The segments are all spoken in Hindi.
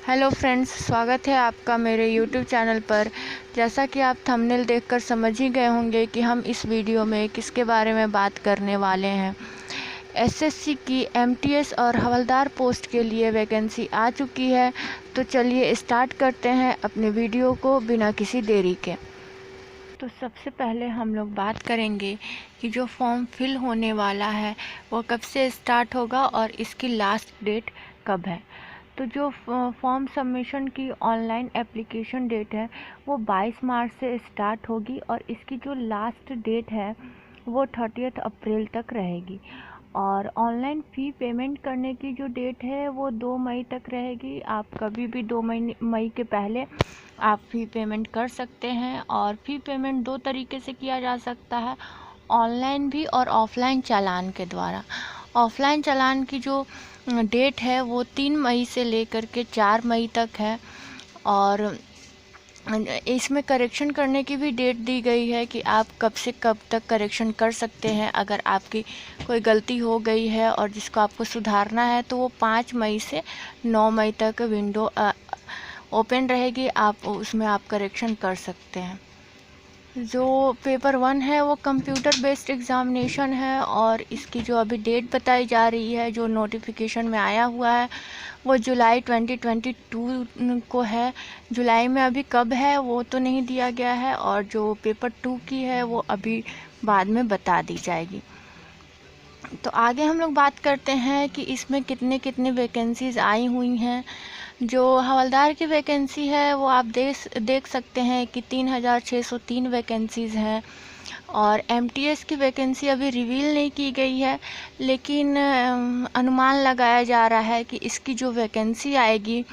हेलो फ्रेंड्स, स्वागत है आपका मेरे यूट्यूब चैनल पर। जैसा कि आप थंबनेल देखकर समझ ही गए होंगे कि हम इस वीडियो में किसके बारे में बात करने वाले हैं। एसएससी की एमटीएस और हवलदार पोस्ट के लिए वैकेंसी आ चुकी है। तो चलिए स्टार्ट करते हैं अपने वीडियो को बिना किसी देरी के। तो सबसे पहले हम लोग बात करेंगे कि जो फॉर्म फिल होने वाला है वो कब से स्टार्ट होगा और इसकी लास्ट डेट कब है। तो जो फॉर्म सबमिशन की ऑनलाइन एप्लीकेशन डेट है वो 22 मार्च से स्टार्ट होगी और इसकी जो लास्ट डेट है वो 30 अप्रैल तक रहेगी। और ऑनलाइन फ़ी पेमेंट करने की जो डेट है वो 2 मई तक रहेगी। आप कभी भी 2 मई के पहले आप फ़ी पेमेंट कर सकते हैं। और फ़ी पेमेंट 2 तरीके से किया जा सकता है, ऑनलाइन भी और ऑफ़लाइन चालान के द्वारा। ऑफ़लाइन चालान की जो डेट है वो 3 मई से लेकर के 4 मई तक है। और इसमें करेक्शन करने की भी डेट दी गई है कि आप कब से कब तक करेक्शन कर सकते हैं। अगर आपकी कोई गलती हो गई है और जिसको आपको सुधारना है तो वो 5 मई से 9 मई तक विंडो ओपन रहेगी, आप उसमें आप करेक्शन कर सकते हैं। जो पेपर 1 है वो कंप्यूटर बेस्ड एग्ज़ामिनेशन है और इसकी जो अभी डेट बताई जा रही है, जो नोटिफिकेशन में आया हुआ है, वो जुलाई 2022 को है। जुलाई में अभी कब है वो तो नहीं दिया गया है और जो पेपर 2 की है वो अभी बाद में बता दी जाएगी। तो आगे हम लोग बात करते हैं कि इसमें कितने कितने वैकेंसीज़ आई हुई हैं। जो हवलदार की वैकेंसी है वो आप देख सकते हैं कि 3603 वैकेंसीज़ हैं। और एमटीएस की वैकेंसी अभी रिवील नहीं की गई है, लेकिन अनुमान लगाया जा रहा है कि इसकी जो वैकेंसी आएगी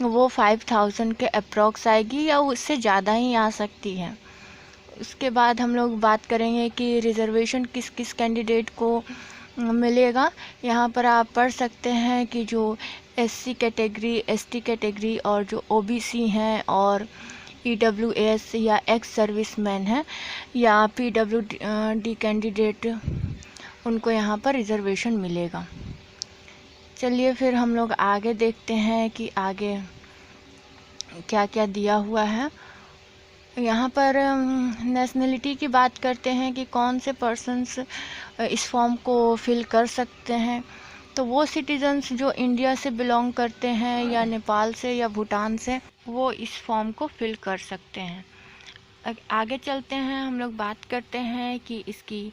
वो 5000 के अप्रॉक्स आएगी या उससे ज़्यादा ही आ सकती है। उसके बाद हम लोग बात करेंगे कि रिज़र्वेशन किस किस कैंडिडेट को मिलेगा। यहाँ पर आप पढ़ सकते हैं कि जो एससी कैटेगरी, एसटी कैटेगरी और जो ओबीसी हैं और ईडब्ल्यूएस या एक्स सर्विसमैन हैं या पीडब्ल्यूडी कैंडिडेट, उनको यहाँ पर रिज़र्वेशन मिलेगा। चलिए फिर हम लोग आगे देखते हैं कि आगे क्या क्या दिया हुआ है। यहाँ पर नेशनलिटी की बात करते हैं कि कौन से पर्सन्स इस फॉर्म को फिल कर सकते हैं। तो वो सिटीजन्स जो इंडिया से बिलोंग करते हैं या नेपाल से या भूटान से, वो इस फॉर्म को फिल कर सकते हैं। आगे चलते हैं, हम लोग बात करते हैं कि इसकी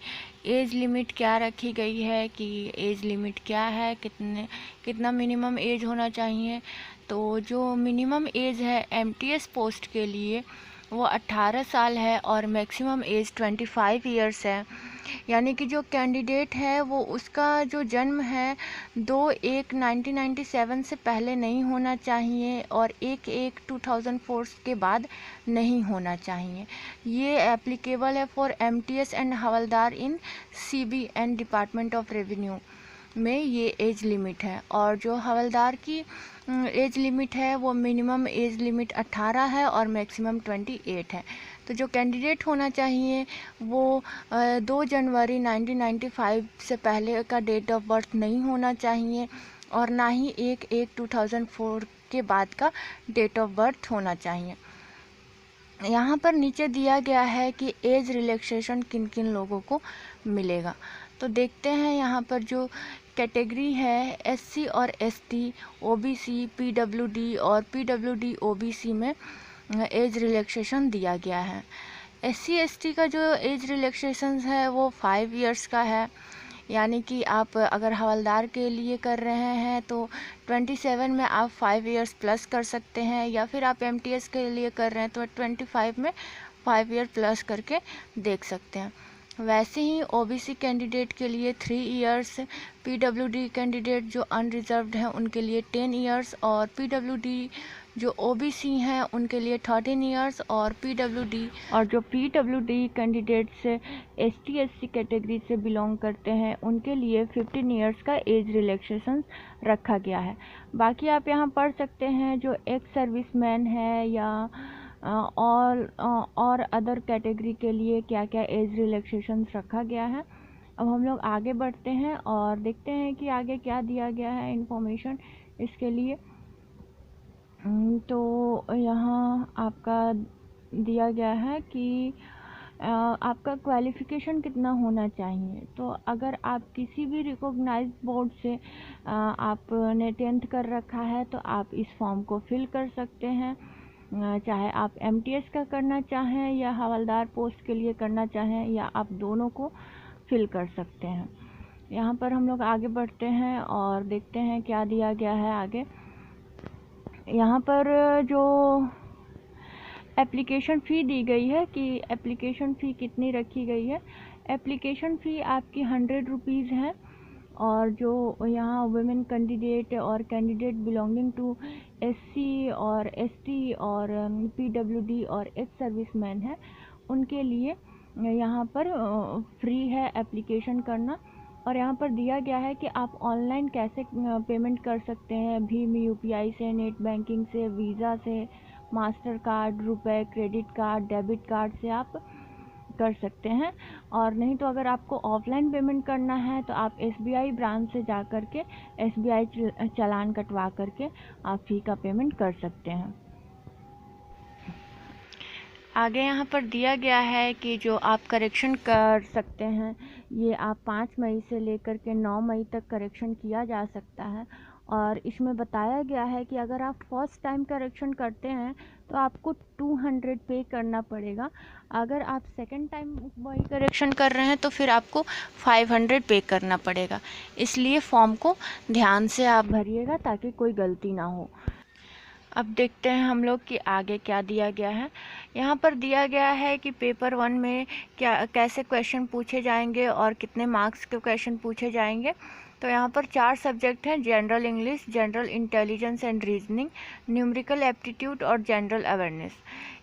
एज लिमिट क्या रखी गई है, कि एज लिमिट क्या है, कितना मिनिमम एज होना चाहिए। तो जो मिनिमम एज है एमटीएस पोस्ट के लिए वो 18 साल है और मैक्सिमम एज 25 ईयर्स है। यानी कि जो कैंडिडेट है वो उसका जो जन्म है 2/1/1997 से पहले नहीं होना चाहिए और 1/1/2004 के बाद नहीं होना चाहिए। ये एप्लीकेबल है for MTS and havildar in CBN department of revenue में ये एज लिमिट है। और जो हवलदार की एज लिमिट है वो मिनिमम एज लिमिट 18 है और मैक्सिमम 28 है। तो जो कैंडिडेट होना चाहिए वो 2 जनवरी 1995 से पहले का डेट ऑफ बर्थ नहीं होना चाहिए और ना ही 1/1/2004 के बाद का डेट ऑफ बर्थ होना चाहिए। यहाँ पर नीचे दिया गया है कि एज रिलैक्सेशन किन किन लोगों को मिलेगा। तो देखते हैं यहाँ पर जो कैटेगरी है एससी और एसटी, ओबीसी, पीडब्ल्यूडी और पीडब्ल्यूडी ओबीसी में एज रिलैक्सेशन दिया गया है। एससी एसटी का जो एज रिलैक्सेशन है वो 5 इयर्स का है। यानी कि आप अगर हवलदार के लिए कर रहे हैं तो 27 में आप 5 इयर्स प्लस कर सकते हैं, या फिर आप एमटीएस के लिए कर रहे हैं तो 25 में 5 ईयर प्लस करके देख सकते हैं। वैसे ही ओबीसी कैंडिडेट के लिए 3 इयर्स, पीडब्ल्यूडी कैंडिडेट जो अनरिजर्व्ड हैं उनके लिए 10 इयर्स और पीडब्ल्यूडी जो ओबीसी हैं उनके लिए 13 इयर्स और जो PWD candidates ST SC category से बिलोंग करते हैं उनके लिए 15 इयर्स का एज रिलैक्सेशन रखा गया है। बाकी आप यहाँ पढ़ सकते हैं जो एक्स सर्विसमैन है या और अदर कैटेगरी के लिए क्या क्या एज रिलैक्सेशन रखा गया है। अब हम लोग आगे बढ़ते हैं और देखते हैं कि आगे क्या दिया गया है इंफॉर्मेशन इसके लिए। तो यहाँ आपका दिया गया है कि आपका क्वालिफ़िकेशन कितना होना चाहिए। तो अगर आप किसी भी रिकॉग्नाइज्ड बोर्ड से आपने 10th कर रखा है तो आप इस फॉर्म को फिल कर सकते हैं। चाहे आप MTS का करना चाहें या हवलदार पोस्ट के लिए करना चाहें, या आप दोनों को फिल कर सकते हैं। यहाँ पर हम लोग आगे बढ़ते हैं और देखते हैं क्या दिया गया है आगे। यहाँ पर जो एप्लीकेशन फ़ी दी गई है कि एप्लीकेशन फ़ी कितनी रखी गई है। एप्लीकेशन फ़ी आपकी 100 रुपीज़ है, और जो यहाँ वुमेन कैंडिडेट और कैंडिडेट बिलोंगिंग टू SC और ST और PWD और एक्स सर्विसमैन है, उनके लिए यहाँ पर फ्री है एप्लीकेशन करना। और यहाँ पर दिया गया है कि आप ऑनलाइन कैसे पेमेंट कर सकते हैं, भीम UPI से, नेट बैंकिंग से, वीज़ा से, मास्टर कार्ड, रुपए, क्रेडिट कार्ड, डेबिट कार्ड से आप कर सकते हैं। और नहीं तो अगर आपको ऑफलाइन पेमेंट करना है तो आप SBI ब्रांच से जा कर के SBI चालान कटवा करके आप फ़ी का पेमेंट कर सकते हैं। आगे यहाँ पर दिया गया है कि जो आप करेक्शन कर सकते हैं, ये आप 5 मई से लेकर के 9 मई तक करेक्शन किया जा सकता है। और इसमें बताया गया है कि अगर आप फर्स्ट टाइम करेक्शन करते हैं तो आपको 200 पे करना पड़ेगा। अगर आप सेकंड टाइम वही करेक्शन कर रहे हैं तो फिर आपको 500 पे करना पड़ेगा। इसलिए फॉर्म को ध्यान से आप भरिएगा ताकि कोई गलती ना हो। अब देखते हैं हम लोग कि आगे क्या दिया गया है। यहाँ पर दिया गया है कि पेपर 1 में कैसे क्वेश्चन पूछे जाएंगे और कितने मार्क्स के क्वेश्चन पूछे जाएंगे। तो यहाँ पर 4 सब्जेक्ट हैं: general English, general intelligence and reasoning, numerical aptitude और जनरल अवेयरनेस।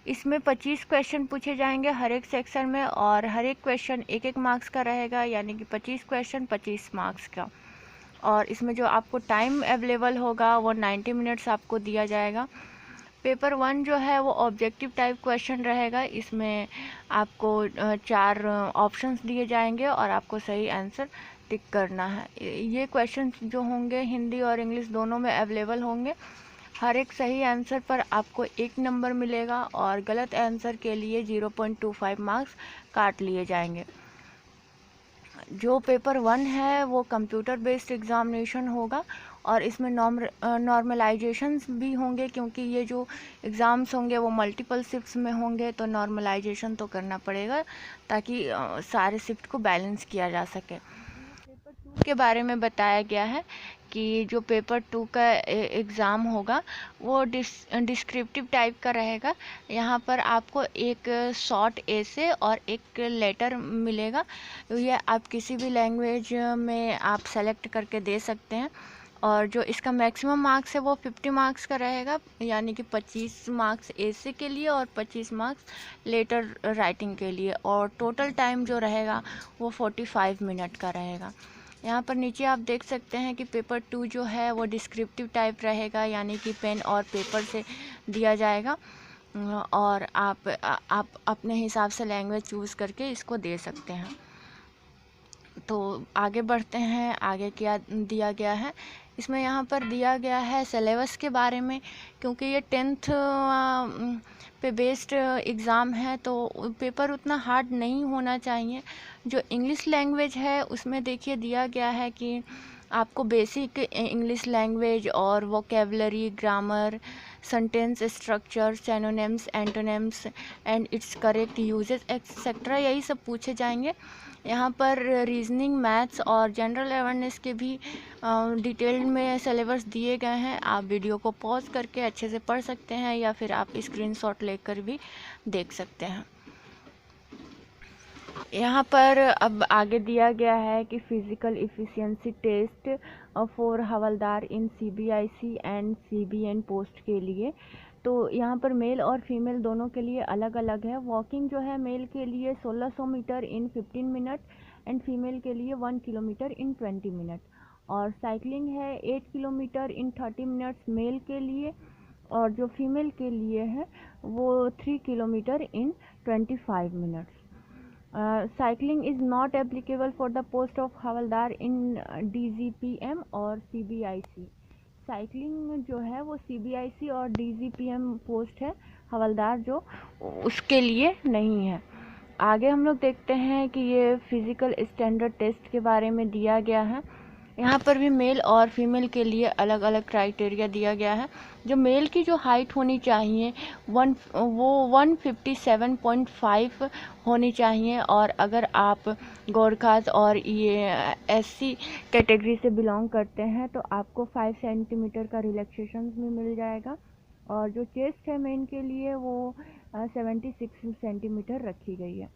इसमें 25 क्वेश्चन पूछे जाएंगे हर एक सेक्शन में, और हर एक क्वेश्चन 1-1 मार्क्स का रहेगा, यानी कि 25 क्वेश्चन 25 मार्क्स का। और इसमें जो आपको टाइम अवेलेबल होगा वो 90 मिनट्स आपको दिया जाएगा। पेपर 1 जो है वो ऑब्जेक्टिव टाइप क्वेश्चन रहेगा। इसमें आपको 4 ऑप्शंस दिए जाएंगे और आपको सही आंसर टिक करना है। ये क्वेश्चन जो होंगे हिंदी और इंग्लिश दोनों में अवेलेबल होंगे। हर एक सही आंसर पर आपको 1 नंबर मिलेगा और गलत आंसर के लिए 0.25 मार्क्स काट लिए जाएंगे। जो पेपर 1 है वो कंप्यूटर बेस्ड एग्ज़ामिनेशन होगा, और इसमें नॉर्मलाइजेशंस भी होंगे, क्योंकि ये जो एग्ज़ाम्स होंगे वो मल्टीपल शिफ्ट्स में होंगे, तो नॉर्मलाइजेशन तो करना पड़ेगा ताकि सारे शिफ्ट को बैलेंस किया जा सके। पेपर 2 के बारे में बताया गया है कि जो पेपर 2 का एग्ज़ाम होगा वो डिस्क्रिप्टिव टाइप का रहेगा। यहाँ पर आपको एक शॉर्ट एसे और एक लेटर मिलेगा। ये आप किसी भी लैंग्वेज में आप सेलेक्ट करके दे सकते हैं। और जो इसका मैक्सिमम मार्क्स है वो 50 मार्क्स का रहेगा, यानी कि 25 मार्क्स एसे के लिए और 25 मार्क्स लेटर राइटिंग के लिए, और टोटल टाइम जो रहेगा वो 45 मिनट का रहेगा। यहाँ पर नीचे आप देख सकते हैं कि पेपर 2 जो है वो डिस्क्रिप्टिव टाइप रहेगा, यानी कि पेन और पेपर से दिया जाएगा, और आप अपने हिसाब से लैंग्वेज चूज़ करके इसको दे सकते हैं। तो आगे बढ़ते हैं, आगे क्या दिया गया है। इसमें यहाँ पर दिया गया है सिलेबस के बारे में, क्योंकि ये 10th पे बेस्ड एग्ज़ाम है तो पेपर उतना हार्ड नहीं होना चाहिए। जो इंग्लिश लैंग्वेज है उसमें देखिए दिया गया है कि आपको बेसिक इंग्लिश लैंग्वेज और vocabulary, grammar, sentence structure, synonyms, antonyms and it's correct uses etcetera, यही सब पूछे जाएंगे। यहाँ पर रीजनिंग, मैथ्स और जनरल अवेयरनेस के भी डिटेल में सिलेबस दिए गए हैं। आप वीडियो को पॉज करके अच्छे से पढ़ सकते हैं, या फिर आप स्क्रीनशॉट लेकर भी देख सकते हैं। यहाँ पर अब आगे दिया गया है कि फिज़िकल एफिशिएंसी टेस्ट फॉर हवलदार in CBIC and CBN post के लिए। तो यहाँ पर मेल और फीमेल दोनों के लिए अलग अलग है। वॉकिंग जो है मेल के लिए 1600 metre in 15 minute and female के लिए 1 किलोमीटर इन 20 मिनट। और साइकिलिंग है 8 किलोमीटर इन 30 मिनट्स मेल के लिए, और जो फीमेल के लिए है वो 3 kilometre in 25 minutes. Cycling is not applicable for the post of Havaldar in DGPM or CBIC. Cycling जो है वो CBIC और DGPM पोस्ट है, हवलदार जो, उसके लिए नहीं है। आगे हम लोग देखते हैं कि ये फिज़िकल स्टैंडर्ड टेस्ट के बारे में दिया गया है। यहाँ पर भी मेल और फीमेल के लिए अलग अलग क्राइटेरिया दिया गया है। जो मेल की जो हाइट होनी चाहिए वो 157.5 होनी चाहिए, और अगर आप गोरखास और ये SC कैटेगरी से बिलोंग करते हैं तो आपको 5 सेंटीमीटर का रिलैक्सेशन भी मिल जाएगा। और जो चेस्ट है मेन के लिए वो 76 सेंटीमीटर रखी गई है।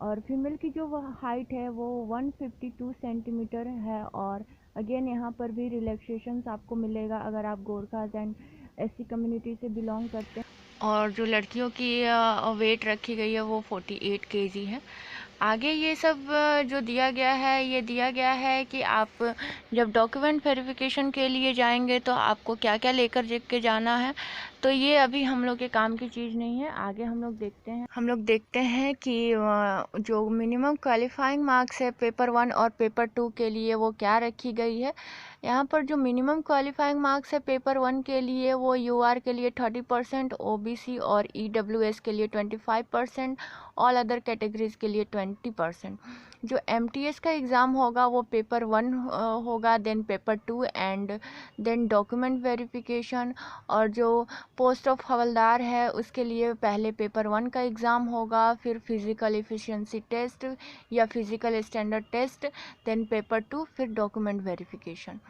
और फीमेल की जो हाइट है वो 152 सेंटीमीटर है। और अगेन यहाँ पर भी रिलैक्सेशंस आपको मिलेगा अगर आप गोरखास एंड SC कम्युनिटी से बिलोंग करते हैं। और जो लड़कियों की वेट रखी गई है वो 48 kg है। आगे ये सब जो दिया गया है, ये दिया गया है कि आप जब डॉक्यूमेंट वेरिफिकेशन के लिए जाएंगे तो आपको क्या क्या लेकर के जाना है। तो ये अभी हम लोग के काम की चीज़ नहीं है। आगे हम लोग देखते हैं कि जो मिनिमम क्वालिफाइंग मार्क्स है पेपर 1 और पेपर 2 के लिए वो क्या रखी गई है। यहाँ पर जो मिनिमम क्वालिफाइंग मार्क्स है पेपर 1 के लिए वो UR के लिए 30%, OBC और EWS के लिए 25%, ऑल अदर कैटेगरीज के लिए 20%। जो MTS का एग्ज़ाम होगा वो पेपर 1 होगा, then paper 2 and then document verification. और जो पोस्ट ऑफ हवलदार है उसके लिए पहले पेपर 1 का एग्ज़ाम होगा, फिर फिज़िकल एफिशिएंसी टेस्ट या physical standard test, then paper 2, फिर डॉक्यूमेंट वेरिफिकेशन।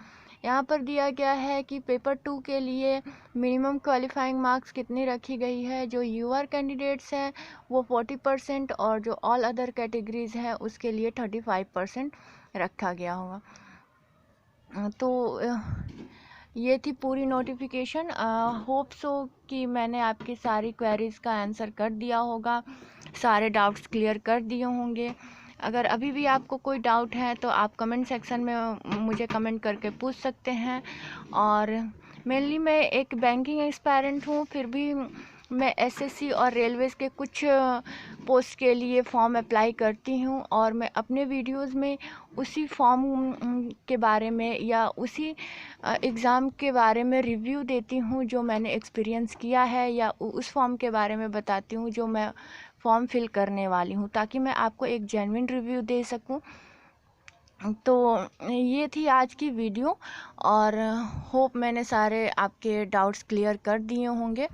यहाँ पर दिया गया है कि पेपर 2 के लिए मिनिमम क्वालिफाइंग मार्क्स कितनी रखी गई है। जो UR कैंडिडेट्स हैं वो 40% और जो ऑल अदर कैटेगरीज हैं उसके लिए 35% रखा गया होगा। तो ये थी पूरी नोटिफिकेशन। होप सो कि मैंने आपकी सारी क्वेरीज़ का आंसर कर दिया होगा, सारे डाउट्स क्लियर कर दिए होंगे। अगर अभी भी आपको कोई डाउट है तो आप कमेंट सेक्शन में मुझे कमेंट करके पूछ सकते हैं। और मेनली मैं एक बैंकिंग एस्पायरेंट हूँ, फिर भी मैं SSC और रेलवेज़ के कुछ पोस्ट के लिए फ़ॉर्म अप्लाई करती हूँ, और मैं अपने वीडियोस में उसी फॉर्म के बारे में या उसी एग्ज़ाम के बारे में रिव्यू देती हूँ जो मैंने एक्सपीरियंस किया है, या उस फॉर्म के बारे में बताती हूँ जो मैं फॉर्म फिल करने वाली हूँ, ताकि मैं आपको एक जेन्युइन रिव्यू दे सकूँ। तो ये थी आज की वीडियो, और होप मैंने सारे आपके डाउट्स क्लियर कर दिए होंगे।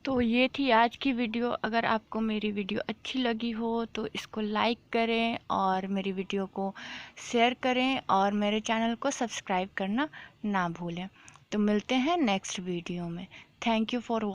तो ये थी आज की वीडियो। अगर आपको मेरी वीडियो अच्छी लगी हो तो इसको लाइक करें और मेरी वीडियो को शेयर करें, और मेरे चैनल को सब्सक्राइब करना ना भूलें। तो मिलते हैं नेक्स्ट वीडियो में। Thank you for